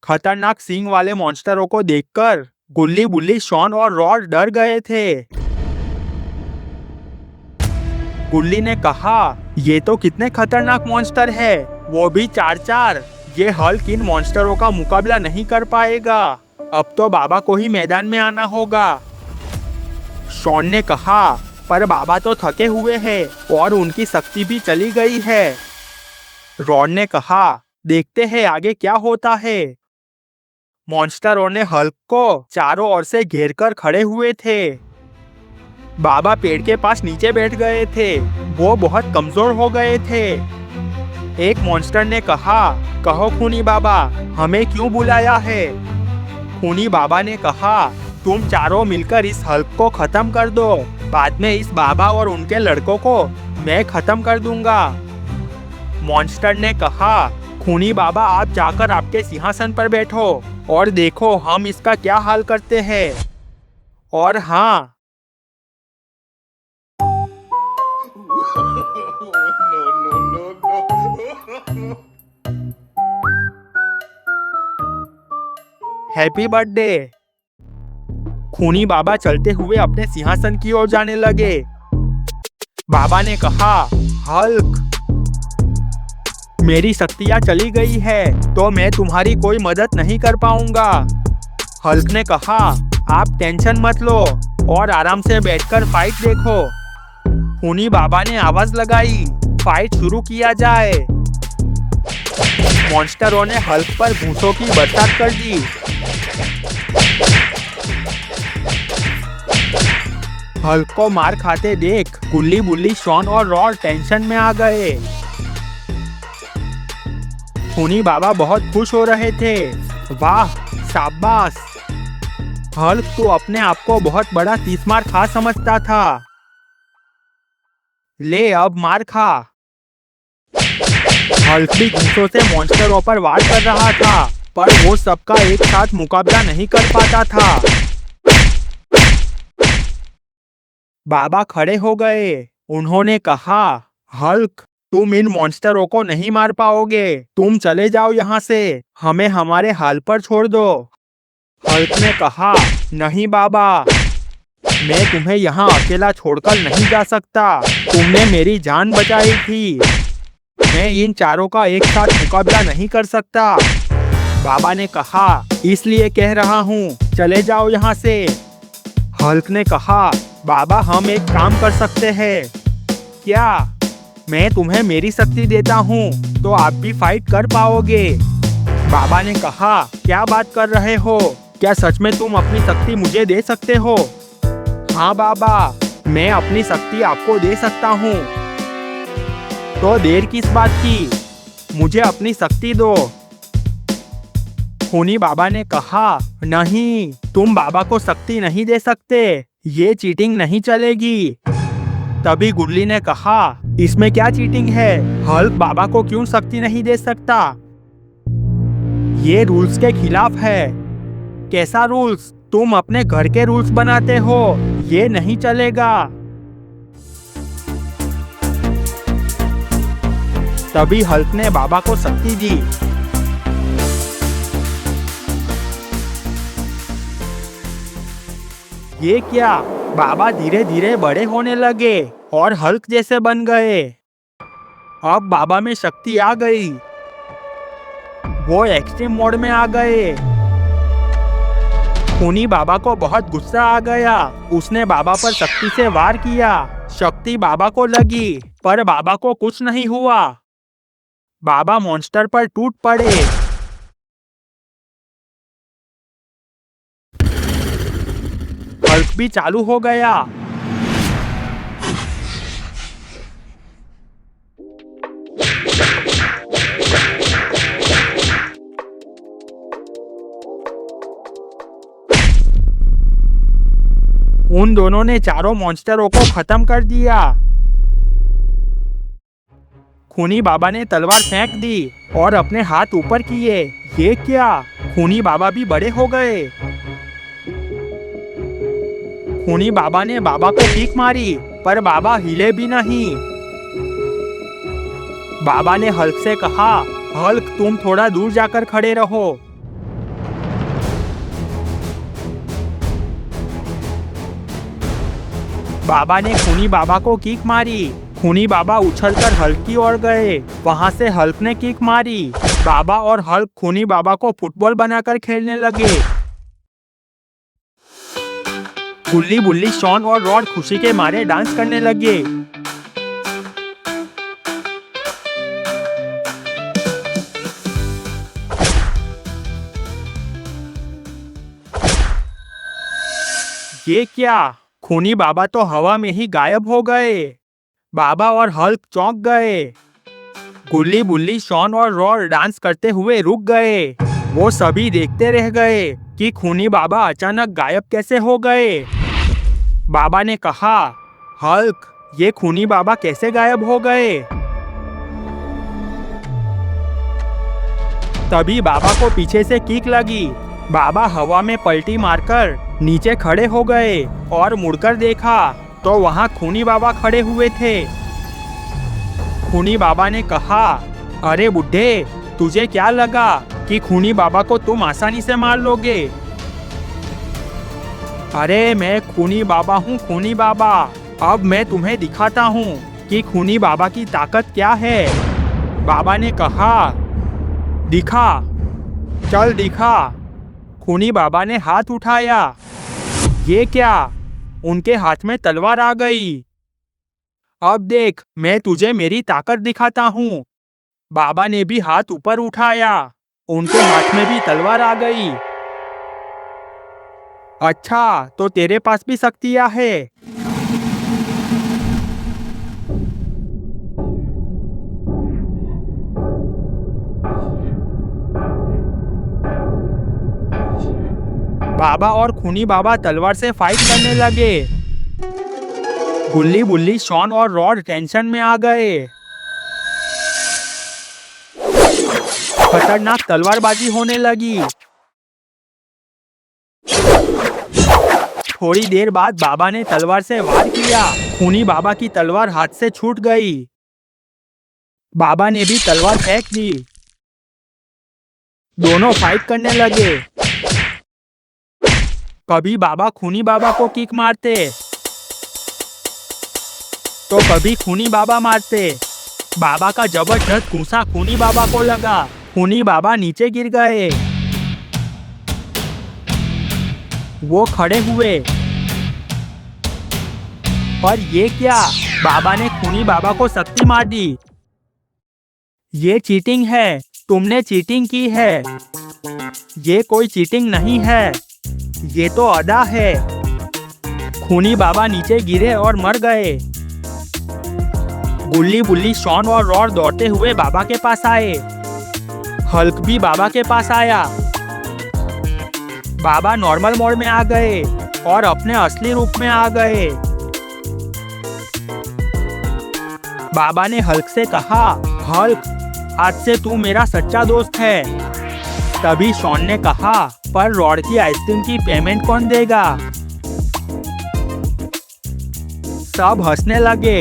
खतरनाक सींग वाले मॉन्स्टरों को देखकर गुल्ली बुल्ली शॉन और रॉड डर गए थे। गुल्ली ने कहा, ये तो कितने खतरनाक मॉन्स्टर है, वो भी चार चार। ये हल्क इन मॉन्स्टरों का मुकाबला नहीं कर पाएगा। अब तो बाबा को ही मैदान में आना होगा। शॉन ने कहा, पर बाबा तो थके हुए हैं और उनकी शक्ति भी चली गई है। रॉड ने कहा, देखते हैं आगे क्या होता है। मॉन्स्टरों ने हल्क को चारों ओर से घेर कर खड़े हुए थे। बाबा पेड़ के पास नीचे बैठ गए थे। वो बहुत कमजोर हो गए थे। एक मॉन्स्टर ने कहा, कहो खूनी बाबा, हमें क्यों बुलाया है? खूनी बाबा ने कहा, तुम चारों मिलकर इस हल्क को खत्म कर दो। बाद में इस बाबा और उनके लड़कों को मैं खत्म कर दूंगा। मॉन्स्टर ने कहा, खूनी बाबा, आप जाकर आपके सिंहासन पर बैठो और देखो हम इसका क्या हाल करते हैं। और हाँ, हैप्पी बर्थडे। खूनी बाबा चलते हुए अपने सिंहासन की ओर जाने लगे। बाबा ने कहा, हल्क, मेरी शक्तियाँ चली गई है तो मैं तुम्हारी कोई मदद नहीं कर पाऊंगा। हल्क ने कहा, आप टेंशन मत लो और आराम से बैठकर फाइट देखो। खूनी बाबा ने आवाज लगाई, फाइट शुरू किया जाए। मॉन्स्टरों ने हल्क पर भूसों की बरसात कर दी। हल्क को मार खाते देख गुल्ली बुल्ली शॉन और रॉड टेंशन में आ गए। खूनी बाबा बहुत खुश हो रहे थे। वाह, शाबाश। हल्क तो अपने आप को बहुत बड़ा तीसमार खा समझता था। ले अब मार खा। हल्क भी घूंसों से मॉन्स्टरों पर वार कर रहा था, पर वो सबका एक साथ मुकाबला नहीं कर पाता था। बाबा खड़े हो गए। उन्होंने कहा, हल्क, तुम इन मॉन्स्टरों को नहीं मार पाओगे। तुम चले जाओ यहाँ से, हमें हमारे हाल पर छोड़ दो। हल्क ने कहा, नहीं बाबा, मैं तुम्हें यहाँ अकेला छोड़कर नहीं जा सकता। तुमने मेरी जान बचाई थी। मैं इन चारों का एक साथ मुकाबला नहीं कर सकता। बाबा ने कहा, इसलिए कह रहा हूँ, चले जाओ यहाँ से। हल्क ने कहा, बाबा, हम एक काम कर सकते हैं। क्या? मैं तुम्हें मेरी शक्ति देता हूँ तो आप भी फाइट कर पाओगे। बाबा ने कहा, क्या बात कर रहे हो? क्या सच में तुम अपनी शक्ति मुझे दे सकते हो? हाँ बाबा, मैं अपनी शक्ति आपको दे सकता हूँ। तो देर किस बात की? मुझे अपनी शक्ति दो। खूनी बाबा ने कहा, नहीं, तुम बाबा को शक्ति नहीं दे सकते। ये चीटिंग नहीं चलेगी। तभी गुल्ली ने कहा, इसमें क्या चीटिंग है? हल्क बाबा को क्यों शक्ति नहीं दे सकता? ये रूल्स के खिलाफ है। कैसा रूल्स? तुम अपने घर के रूल्स बनाते हो, ये नहीं चलेगा। तभी हल्क ने बाबा को शक्ति दी। ये क्या? बाबा धीरे धीरे बड़े होने लगे और हल्क जैसे बन गए। अब बाबा में शक्ति आ गई। वो एक्सट्रीम मोड में आ गए। खूनी बाबा को बहुत गुस्सा आ गया। उसने बाबा पर शक्ति से वार किया। शक्ति बाबा को लगी, पर बाबा को कुछ नहीं हुआ। बाबा मॉन्स्टर पर टूट पड़े। हल्क भी चालू हो गया। उन दोनों ने चारों मॉन्स्टरों को खत्म कर दिया। खूनी बाबा ने तलवार फेंक दी और अपने हाथ ऊपर किए। ये क्या? खूनी बाबा भी बड़े हो गए। खूनी बाबा ने बाबा को किक मारी, पर बाबा हिले भी नहीं। बाबा ने हल्क से कहा, हल्क, तुम थोड़ा दूर जाकर खड़े रहो। बाबा ने खूनी बाबा को किक मारी। खूनी बाबा उछलकर हल्क की ओर गए। वहां से हल्क ने किक मारी। बाबा और हल्क खूनी बाबा को फुटबॉल बनाकर खेलने लगे। गुल्ली बुल्ली, शॉन और रॉड खुशी के मारे डांस करने लगे। ये क्या? खूनी बाबा तो हवा में ही गायब हो गए। बाबा और हल्क चौंक गए। गुल्ली बुल्ली, शॉन और रॉड डांस करते हुए रुक गए। वो सभी देखते रह गए कि खूनी बाबा अचानक गायब कैसे हो गए। बाबा ने कहा, हल्क, ये खूनी बाबा कैसे गायब हो गए? तभी बाबा को पीछे से किक लगी। बाबा हवा में पलटी मारकर नीचे खड़े हो गए और मुड़कर देखा तो वहां खूनी बाबा खड़े हुए थे। खूनी बाबा ने कहा, अरे बुड्ढे, तुझे क्या लगा कि खूनी बाबा को तुम आसानी से मार लोगे? अरे मैं खूनी बाबा हूँ, खूनी बाबा। अब मैं तुम्हें दिखाता हूँ कि खूनी बाबा की ताकत क्या है। बाबा ने कहा, दिखा, चल दिखा। खूनी बाबा ने हाथ उठाया। ये क्या? उनके हाथ में तलवार आ गई। अब देख, मैं तुझे मेरी ताकत दिखाता हूँ। बाबा ने भी हाथ ऊपर उठाया। उनके हाथ में भी तलवार आ गई। अच्छा, तो तेरे पास भी शक्तियाँ है। बाबा और खूनी बाबा तलवार से फाइट करने लगे। गुल्ली बुल्ली, शॉन और रॉड टेंशन में आ गए। खतरनाक तलवारबाजी होने लगी। थोड़ी देर बाद बाबा ने तलवार से वार किया। खूनी बाबा की तलवार हाथ से छूट गई। बाबा ने भी तलवार फेंक दी। दोनों फाइट करने लगे। कभी बाबा खूनी बाबा को किक मारते तो कभी खूनी बाबा मारते। बाबा का जबरदस्त घूंसा खूनी बाबा को लगा। खूनी बाबा नीचे गिर गए। वो खड़े हुए। पर ये क्या? बाबा ने खूनी बाबा को शक्ति मार दी। ये चीटिंग है। तुमने चीटिंग की है। ये कोई चीटिंग नहीं है, ये तो अदा है। खूनी बाबा नीचे गिरे और मर गए। गुल्ली बुल्ली, शॉन और रॉड दौड़ते हुए बाबा के पास आए। हल्क भी बाबा के पास आया। बाबा नॉर्मल मोड में आ गए और अपने असली रूप में आ गए। बाबा ने हल्क से कहा, हल्क, आज से तू मेरा सच्चा दोस्त है। तभी शॉन ने कहा, पर रॉड की आइसक्रीम की पेमेंट कौन देगा? सब हंसने लगे।